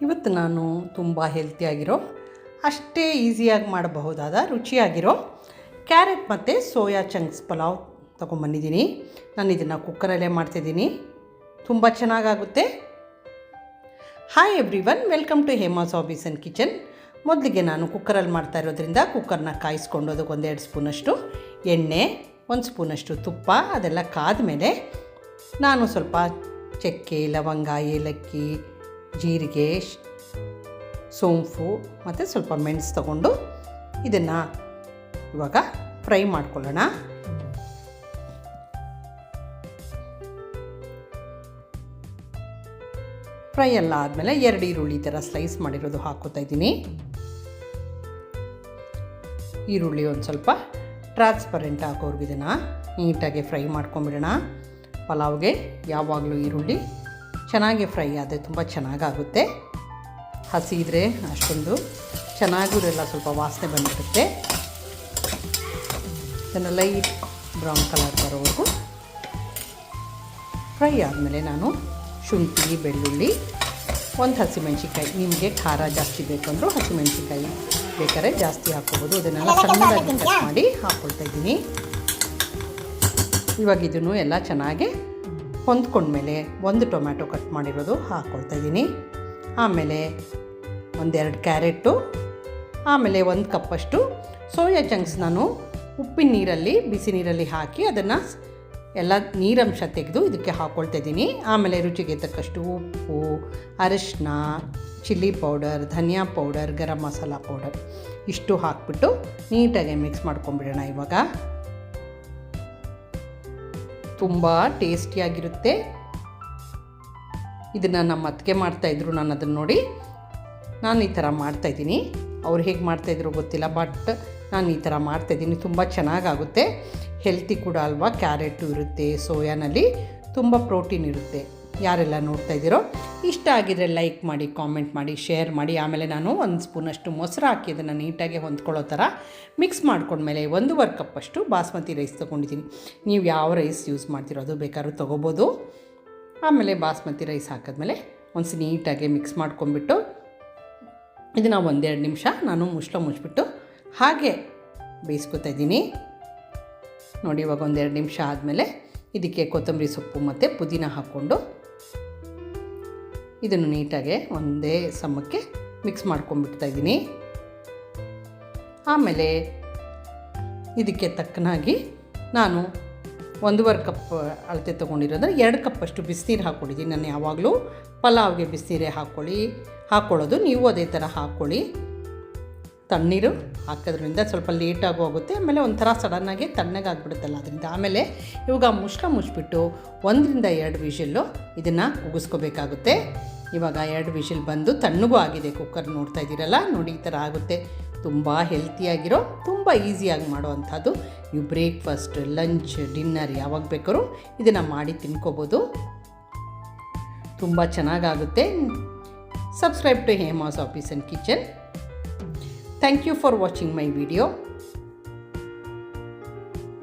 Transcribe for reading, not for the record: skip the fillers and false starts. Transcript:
ಇವತ್ತು ನಾನು ತುಂಬ ಹೆಲ್ತಿಯಾಗಿರೋ ಅಷ್ಟೇ ಈಸಿಯಾಗಿ ಮಾಡಬಹುದಾದ ರುಚಿಯಾಗಿರೋ ಕ್ಯಾರೆಟ್ ಮತ್ತು ಸೋಯಾ ಚಂಕ್ಸ್ ಪಲಾವ್ ತೊಗೊಂಬಂದಿದ್ದೀನಿ. ನಾನು ಇದನ್ನು ಕುಕ್ಕರಲ್ಲೇ ಮಾಡ್ತಿದ್ದೀನಿ, ತುಂಬ ಚೆನ್ನಾಗಾಗುತ್ತೆ. Hi everyone, welcome to Hema's hobbies and kitchen. ಮೊದಲಿಗೆ ನಾನು ಕುಕ್ಕರಲ್ಲಿ ಮಾಡ್ತಾ ಇರೋದ್ರಿಂದ ಕುಕ್ಕರ್ನ ಕಾಯಿಸ್ಕೊಂಡು ಅದಕ್ಕೆ 1-2 ಸ್ಪೂನಷ್ಟು ಎಣ್ಣೆ, 1 ಸ್ಪೂನಷ್ಟು ತುಪ್ಪ, ಅದೆಲ್ಲ ಕಾದ್ಮೇಲೆ ನಾನು ಸ್ವಲ್ಪ ಚಕ್ಕೆ, ಲವಂಗ, ಏಲಕ್ಕಿ, ಜೀರಿಗೆ, ಸೋಂಪು ಮತ್ತು ಸ್ವಲ್ಪ ಮೆಣಸು ತಗೊಂಡು ಇದನ್ನು ಇವಾಗ ಫ್ರೈ ಮಾಡ್ಕೊಳ್ಳೋಣ. ಫ್ರೈ ಎಲ್ಲ ಆದಮೇಲೆ 2 ಈರುಳ್ಳಿ ಥರ ಸ್ಲೈಸ್ ಮಾಡಿರೋದು ಹಾಕೋತಾ ಇದ್ದೀನಿ. ಈರುಳ್ಳಿ ಒಂದು ಸ್ವಲ್ಪ ಟ್ರಾನ್ಸ್ಪರೆಂಟ್ ಆಗೋರ್ಗು ಇದನ್ನು ನೀಟಾಗಿ ಫ್ರೈ ಮಾಡ್ಕೊಂಬಿಡೋಣ. ಪಲಾವ್ಗೆ ಯಾವಾಗಲೂ ಈರುಳ್ಳಿ ಚೆನ್ನಾಗಿ ಫ್ರೈ ಆದರೆ ತುಂಬ ಚೆನ್ನಾಗಾಗುತ್ತೆ. ಹಸಿ ಇದ್ದರೆ ಅಷ್ಟೊಂದು ಚೆನ್ನಾಗಿರಲ್ಲ, ಸ್ವಲ್ಪ ವಾಸನೆ ಬಂದಿರುತ್ತೆ. ಇದನ್ನು ಲೈಟ್ ಬ್ರೌನ್ ಕಲರ್ ಬರೋವರೆಗೂ ಫ್ರೈ ಆದಮೇಲೆ ನಾನು ಶುಂಠಿ, ಬೆಳ್ಳುಳ್ಳಿ, 1 ಹಸಿಮೆಣ್ಸಿಕಾಯಿ, ನಿಮಗೆ ಖಾರ ಜಾಸ್ತಿ ಬೇಕಂದ್ರೂ ಹಸಿಮೆಣ್ಸಿಕಾಯಿ ಬೇಕಾದ್ರೆ ಜಾಸ್ತಿ ಹಾಕ್ಕೋಬೋದು. ಇದನ್ನೆಲ್ಲ ಸಣ್ಣದಾಗಿ ಕಟ್ ಮಾಡಿ ಹಾಕ್ಕೊಳ್ತಾ ಇದ್ದೀನಿ. ಇವಾಗ ಇದನ್ನು ಎಲ್ಲ ಚೆನ್ನಾಗಿ ಹೊಂದ್ಕೊಂಡ್ಮೇಲೆ 1 ಟೊಮ್ಯಾಟೊ ಕಟ್ ಮಾಡಿರೋದು ಹಾಕ್ಕೊಳ್ತಾ ಇದ್ದೀನಿ. ಆಮೇಲೆ 1-2 ಕ್ಯಾರೆಟು, ಆಮೇಲೆ 1 ಕಪ್ಪಷ್ಟು ಸೋಯಾ ಚಂಕ್ಸ್ ನಾನು ಉಪ್ಪಿನ ನೀರಲ್ಲಿ, ಬಿಸಿ ನೀರಲ್ಲಿ ಹಾಕಿ ಅದನ್ನು ಎಲ್ಲ ನೀರಂಶ ತೆಗೆದು ಇದಕ್ಕೆ ಹಾಕ್ಕೊಳ್ತಾ ಇದ್ದೀನಿ. ಆಮೇಲೆ ರುಚಿಗೆ ತಕ್ಕಷ್ಟು ಉಪ್ಪು, ಅರಿಶಿನ, ಚಿಲ್ಲಿ ಪೌಡರ್, ಧನಿಯಾ ಪೌಡರ್, ಗರಂ ಮಸಾಲ ಪೌಡರ್ ಇಷ್ಟು ಹಾಕ್ಬಿಟ್ಟು ನೀಟಾಗಿ ಮಿಕ್ಸ್ ಮಾಡ್ಕೊಂಬಿಡೋಣ. ಇವಾಗ ತುಂಬ ಟೇಸ್ಟಿಯಾಗಿರುತ್ತೆ. ಇದನ್ನು ನಮ್ಮ ಅತ್ತಿಗೆ ಮಾಡ್ತಾಯಿದ್ರು, ನಾನು ಅದನ್ನು ನೋಡಿ ನಾನು ಈ ಥರ ಮಾಡ್ತಾಯಿದ್ದೀನಿ. ಅವ್ರು ಹೇಗೆ ಮಾಡ್ತಾಯಿದ್ರು ಗೊತ್ತಿಲ್ಲ, ಬಟ್ ನಾನು ಈ ಥರ ಮಾಡ್ತಾಯಿದ್ದೀನಿ. ತುಂಬ ಚೆನ್ನಾಗಾಗುತ್ತೆ, ಹೆಲ್ತಿ ಕೂಡ ಅಲ್ವಾ. ಕ್ಯಾರೆಟು ಇರುತ್ತೆ, ಸೋಯಾನಲ್ಲಿ ತುಂಬ ಪ್ರೋಟೀನ್ ಇರುತ್ತೆ. ಯಾರೆಲ್ಲ ನೋಡ್ತಾ ಇದ್ದೀರೋ ಇಷ್ಟ ಆಗಿದರೆ ಲೈಕ್ ಮಾಡಿ, ಕಾಮೆಂಟ್ ಮಾಡಿ, ಶೇರ್ ಮಾಡಿ. ಆಮೇಲೆ ನಾನು 1 ಸ್ಪೂನಷ್ಟು ಮೊಸರು ಹಾಕಿ ಅದನ್ನು ನೀಟಾಗಿ ಹೊಂದ್ಕೊಳ್ಳೋ ಥರ ಮಿಕ್ಸ್ ಮಾಡ್ಕೊಂಡ್ಮೇಲೆ 1.5 ಕಪ್ಪಷ್ಟು ಬಾಸ್ಮತಿ ರೈಸ್ ತೊಗೊಂಡಿದ್ದೀನಿ. ನೀವು ಯಾವ ರೈಸ್ ಯೂಸ್ ಮಾಡ್ತೀರೋ ಅದು ಬೇಕಾದ್ರೂ ತೊಗೋಬೋದು. ಆಮೇಲೆ ಬಾಸ್ಮತಿ ರೈಸ್ ಹಾಕಿದ್ಮೇಲೆ ಒಂದು ನೀಟಾಗಿ ಮಿಕ್ಸ್ ಮಾಡ್ಕೊಂಡ್ಬಿಟ್ಟು ಇದನ್ನು 1-2 ನಿಮಿಷ ನಾನು ಮುಚ್ಚಿಬಿಟ್ಟು ಹಾಗೆ ಬೇಯಿಸ್ಕೊತಾ ಇದ್ದೀನಿ. ನೋಡಿ, ಇವಾಗ 1-2 ನಿಮಿಷ ಆದಮೇಲೆ ಇದಕ್ಕೆ ಕೊತ್ತಂಬರಿ ಸೊಪ್ಪು ಮತ್ತು ಪುದೀನ ಹಾಕ್ಕೊಂಡು ಇದನ್ನು ನೀಟಾಗಿ ಒಂದೇ ಸಮಕ್ಕೆ ಮಿಕ್ಸ್ ಮಾಡ್ಕೊಂಡ್ಬಿಡ್ತಾ ಇದ್ದೀನಿ. ಆಮೇಲೆ ಇದಕ್ಕೆ ತಕ್ಕನಾಗಿ ನಾನು 1.5 ಕಪ್ ಅಳತೆ ತೊಗೊಂಡಿರೋದ್ರೆ 2 ಕಪ್ಪಷ್ಟು ಬಿಸಿನೀರು ಹಾಕ್ಕೊಂಡಿದ್ದೀನಿ. ನಾನು ಯಾವಾಗಲೂ ಪಲಾವ್ಗೆ ಬಿಸಿನೀರೇ ಹಾಕ್ಕೊಳ್ಳೋದು, ನೀವು ಅದೇ ಥರ ಹಾಕ್ಕೊಳ್ಳಿ. ತಣ್ಣೀರು ಹಾಕೋದ್ರಿಂದ ಸ್ವಲ್ಪ ಲೇಟಾಗಿ ಹೋಗುತ್ತೆ, ಆಮೇಲೆ ಒಂಥರ ಸಡನ್ನಾಗಿ ತಣ್ಣಗಾಗ್ಬಿಡುತ್ತಲ್ಲ ಅದರಿಂದ. ಆಮೇಲೆ ಇವಾಗ ಮುಚ್ಚಿಬಿಟ್ಟು 1-2 ವಿಷಿಲ್ಲು ಇದನ್ನು ಉಗಿಸ್ಕೋಬೇಕಾಗುತ್ತೆ. ಇವಾಗ 2 ವಿಷಿಲ್ ಬಂದು ತಣ್ಣಗೂ ಆಗಿದೆ ಕುಕ್ಕರ್, ನೋಡ್ತಾ ಇದ್ದೀರಲ್ಲ. ನೋಡಿ, ಈ ಥರ ಆಗುತ್ತೆ. ತುಂಬ ಹೆಲ್ತಿಯಾಗಿರೋ, ತುಂಬ ಈಸಿಯಾಗಿ ಮಾಡೋ ಅಂಥದ್ದು. ನೀವು ಬ್ರೇಕ್ಫಾಸ್ಟ್, ಲಂಚ್, ಡಿನ್ನರ್ ಯಾವಾಗ ಬೇಕಾದ್ರೂ ಇದನ್ನು ಮಾಡಿ ತಿನ್ಕೋಬೋದು. ತುಂಬ ಚೆನ್ನಾಗಾಗುತ್ತೆ. Subscribe to Hema's hobbies and kitchen. Thank you for watching my video.